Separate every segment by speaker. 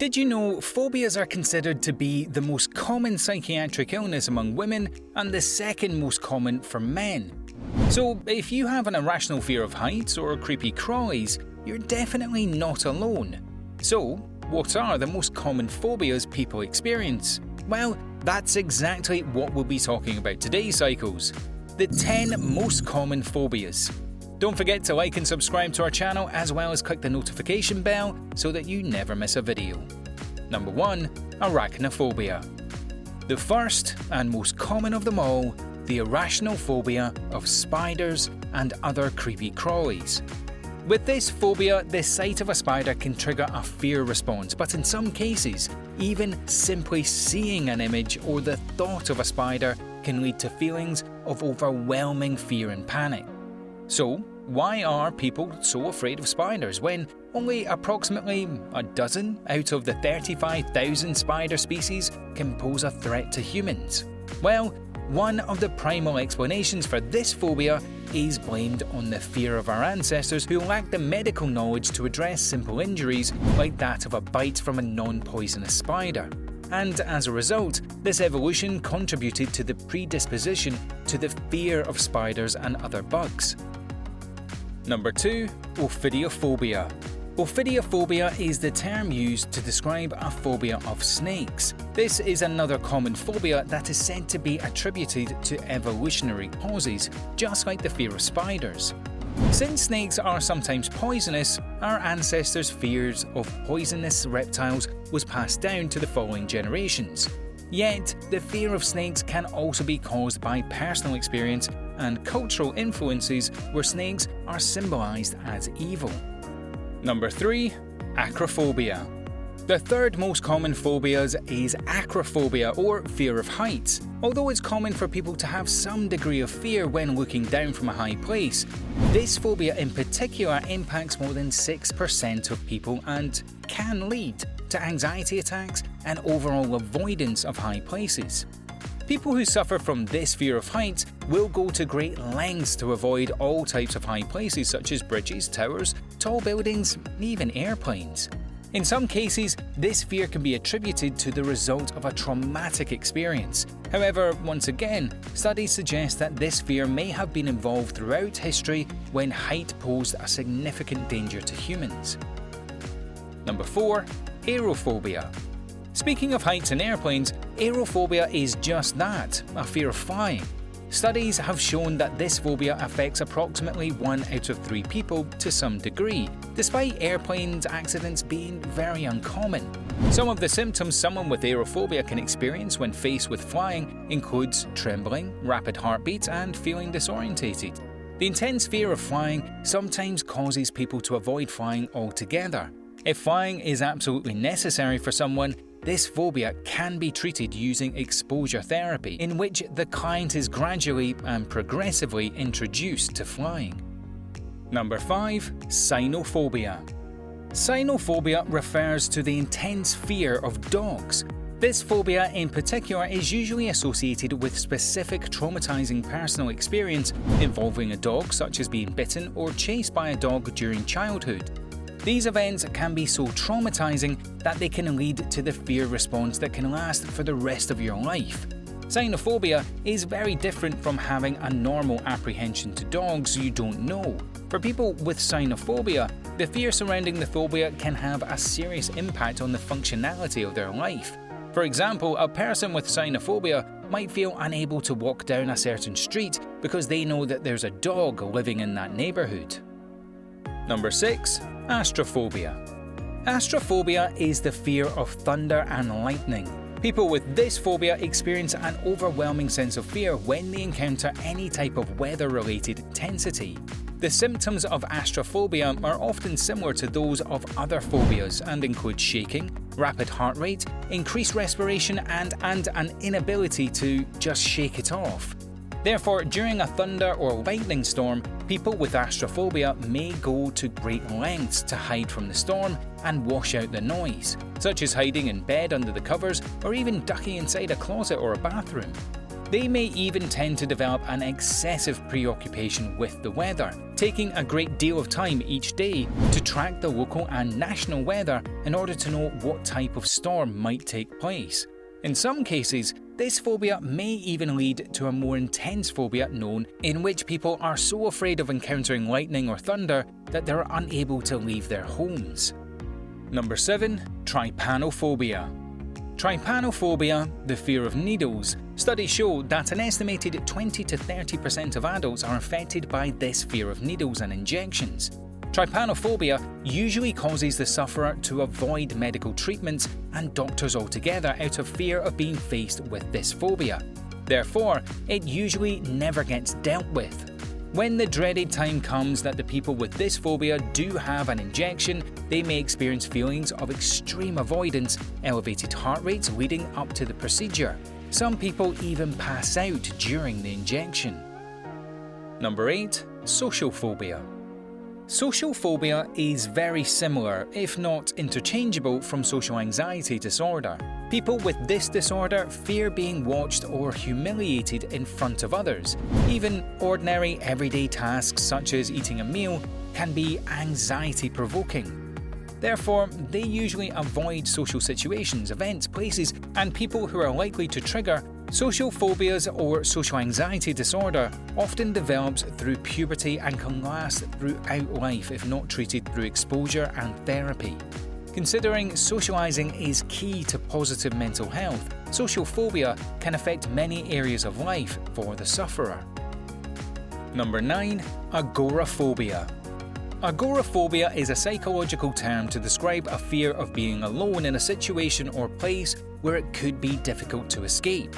Speaker 1: Did you know phobias are considered to be the most common psychiatric illness among women and the second most common for men? So if you have an irrational fear of heights or creepy crawlies, you're definitely not alone. So what are the most common phobias people experience? Well, that's exactly what we'll be talking about today, Psychos. The 10 most common phobias. Don't forget to like and subscribe to our channel, as well as click the notification bell so that you never miss a video. Number 1. Arachnophobia. The first and most common of them all, the irrational phobia of spiders and other creepy crawlies. With this phobia, the sight of a spider can trigger a fear response, but in some cases, even simply seeing an image or the thought of a spider can lead to feelings of overwhelming fear and panic. So, why are people so afraid of spiders when only approximately a dozen out of the 35,000 spider species can pose a threat to humans? Well, one of the primal explanations for this phobia is blamed on the fear of our ancestors who lacked the medical knowledge to address simple injuries like that of a bite from a non-poisonous spider. And as a result, this evolution contributed to the predisposition to the fear of spiders and other bugs. Number 2. Ophidiophobia. Ophidiophobia is the term used to describe a phobia of snakes. This is another common phobia that is said to be attributed to evolutionary causes, just like the fear of spiders. Since snakes are sometimes poisonous, our ancestors' fears of poisonous reptiles was passed down to the following generations. Yet, the fear of snakes can also be caused by personal experience and cultural influences where snakes are symbolized as evil. Number 3. Acrophobia. The third most common phobias is acrophobia, or fear of heights. Although it's common for people to have some degree of fear when looking down from a high place, this phobia in particular impacts more than 6% of people and can lead to anxiety attacks and overall avoidance of high places. People who suffer from this fear of heights will go to great lengths to avoid all types of high places such as bridges, towers, tall buildings, even airplanes. In some cases, this fear can be attributed to the result of a traumatic experience. However, once again, studies suggest that this fear may have been involved throughout history when height posed a significant danger to humans. Number 4. Aerophobia. Speaking of heights and airplanes, aerophobia is just that, a fear of flying. Studies have shown that this phobia affects approximately 1 out of 3 people to some degree, despite airplane accidents being very uncommon. Some of the symptoms someone with aerophobia can experience when faced with flying includes trembling, rapid heartbeat, and feeling disorientated. The intense fear of flying sometimes causes people to avoid flying altogether. If flying is absolutely necessary for someone, this phobia can be treated using exposure therapy, in which the client is gradually and progressively introduced to flying. Number 5. Cyanophobia. Cyanophobia refers to the intense fear of dogs. This phobia in particular is usually associated with specific traumatizing personal experience involving a dog, such as being bitten or chased by a dog during childhood. These events can be so traumatizing that they can lead to the fear response that can last for the rest of your life. Cyanophobia is very different from having a normal apprehension to dogs you don't know. For people with cyanophobia, the fear surrounding the phobia can have a serious impact on the functionality of their life. For example, a person with cyanophobia might feel unable to walk down a certain street because they know that there's a dog living in that neighborhood. Number 6. Astrophobia. Astrophobia is the fear of thunder and lightning. People with this phobia experience an overwhelming sense of fear when they encounter any type of weather-related intensity. The symptoms of astrophobia are often similar to those of other phobias and include shaking, rapid heart rate, increased respiration, and an inability to just shake it off. Therefore, during a thunder or lightning storm, people with astrophobia may go to great lengths to hide from the storm and wash out the noise, such as hiding in bed under the covers or even ducking inside a closet or a bathroom. They may even tend to develop an excessive preoccupation with the weather, taking a great deal of time each day to track the local and national weather in order to know what type of storm might take place. In some cases, this phobia may even lead to a more intense phobia known in which people are so afraid of encountering lightning or thunder that they're unable to leave their homes. Number 7. Trypanophobia. Trypanophobia, the fear of needles. Studies show that an estimated 20 to 30% of adults are affected by this fear of needles and injections. Trypanophobia usually causes the sufferer to avoid medical treatments and doctors altogether out of fear of being faced with this phobia. Therefore, it usually never gets dealt with. When the dreaded time comes that the people with this phobia do have an injection, they may experience feelings of extreme avoidance, elevated heart rates leading up to the procedure. Some people even pass out during the injection. Number 8. Social phobia. Social phobia is very similar, if not interchangeable, from social anxiety disorder. People with this disorder fear being watched or humiliated in front of others. Even ordinary everyday tasks such as eating a meal can be anxiety-provoking. Therefore, they usually avoid social situations, events, places, and people who are likely to trigger social phobias or social anxiety disorder often develops through puberty and can last throughout life if not treated through exposure and therapy. Considering socializing is key to positive mental health, social phobia can affect many areas of life for the sufferer. Number 9. Agoraphobia. Agoraphobia is a psychological term to describe a fear of being alone in a situation or place where it could be difficult to escape.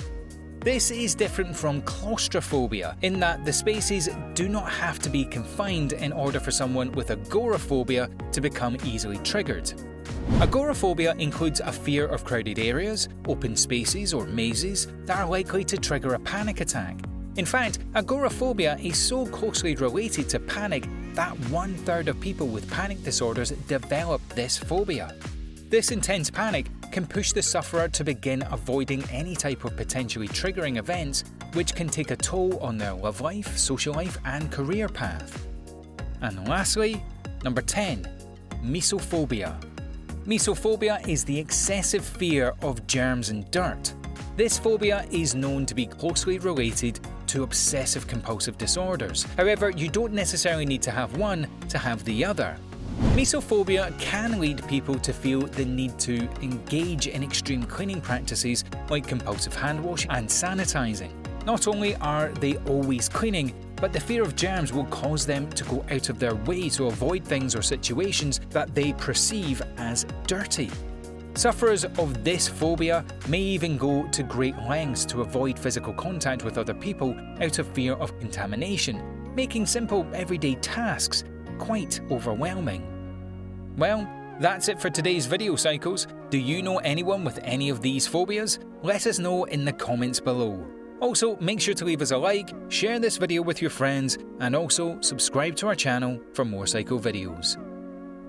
Speaker 1: This is different from claustrophobia in that the spaces do not have to be confined in order for someone with agoraphobia to become easily triggered. Agoraphobia includes a fear of crowded areas, open spaces or mazes that are likely to trigger a panic attack. In fact, agoraphobia is so closely related to panic that 1/3 of people with panic disorders develop this phobia. This intense panic can push the sufferer to begin avoiding any type of potentially triggering events, which can take a toll on their love life, social life, and career path. And lastly, number 10. Mesophobia. Mesophobia is the excessive fear of germs and dirt. This phobia is known to be closely related to obsessive-compulsive disorders. However, you don't necessarily need to have one to have the other. Mesophobia can lead people to feel the need to engage in extreme cleaning practices like compulsive hand washing and sanitizing. Not only are they always cleaning, but the fear of germs will cause them to go out of their way to avoid things or situations that they perceive as dirty. Sufferers of this phobia may even go to great lengths to avoid physical contact with other people out of fear of contamination, making simple everyday tasks quite overwhelming. Well, that's it for today's video, Psychos. Do you know anyone with any of these phobias? Let us know in the comments below. Also, make sure to leave us a like, share this video with your friends, and also subscribe to our channel for more Psycho videos.